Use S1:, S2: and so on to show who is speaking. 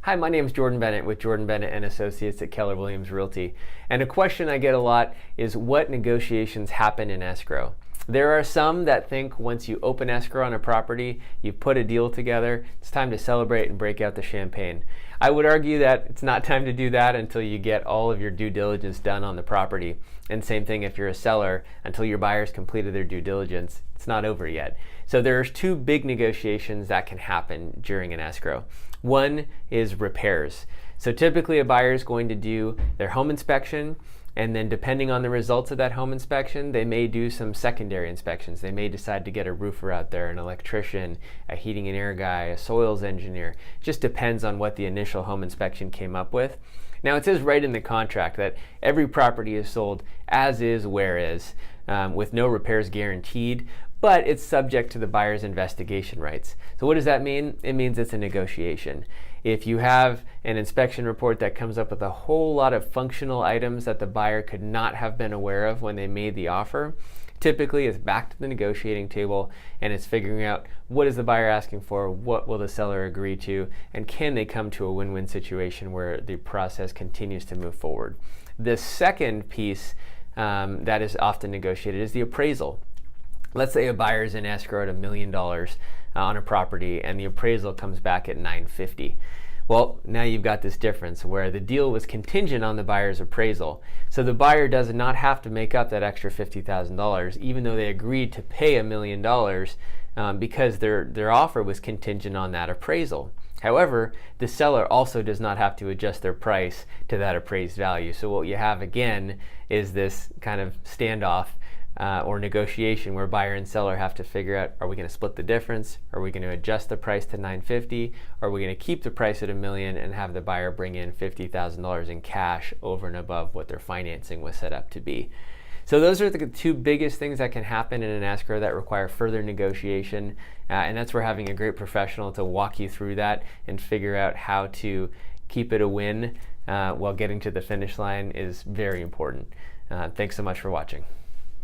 S1: Hi, my name is Jordan Bennett with Jordan Bennett and Associates at Keller Williams Realty. And a question I get a lot is what negotiations happen in escrow? There are some that think once you open escrow on a property, you put a deal together, it's time to celebrate and break out the champagne. I would argue that it's not time to do that until you get all of your due diligence done on the property. And same thing if you're a seller, until your buyers completed their due diligence, it's not over yet. So there's two big negotiations that can happen during an escrow. One is repairs. So typically a buyer is going to do their home inspection, and then depending on the results of that home inspection, they may do some secondary inspections. They may decide to get a roofer out there, an electrician, a heating and air guy, a soils engineer. It just depends on what the initial home inspection came up with. Now it says right in the contract that every property is sold as is, where is, with no repairs guaranteed, but it's subject to the buyer's investigation rights. So what does that mean? It means it's a negotiation. If you have an inspection report that comes up with a whole lot of functional items that the buyer could not have been aware of when they made the offer, typically it's back to the negotiating table and it's figuring out what is the buyer asking for, what will the seller agree to, and can they come to a win-win situation where the process continues to move forward. The second piece that is often negotiated is the appraisal. Let's say a buyer is in escrow at $1 million on a property and the appraisal comes back at $950,000. Well, now you've got this difference where the deal was contingent on the buyer's appraisal. So the buyer does not have to make up that extra $50,000 even though they agreed to pay $1 million because their offer was contingent on that appraisal. However, the seller also does not have to adjust their price to that appraised value. So what you have again is this kind of standoff or negotiation where buyer and seller have to figure out, are we going to split the difference? Are we going to adjust the price to $950,000? Or are we going to keep the price at $1 million and have the buyer bring in $50,000 in cash over and above what their financing was set up to be? So those are the two biggest things that can happen in an escrow that require further negotiation. And that's where having a great professional to walk you through that and figure out how to keep it a win while getting to the finish line is very important. Thanks so much for watching.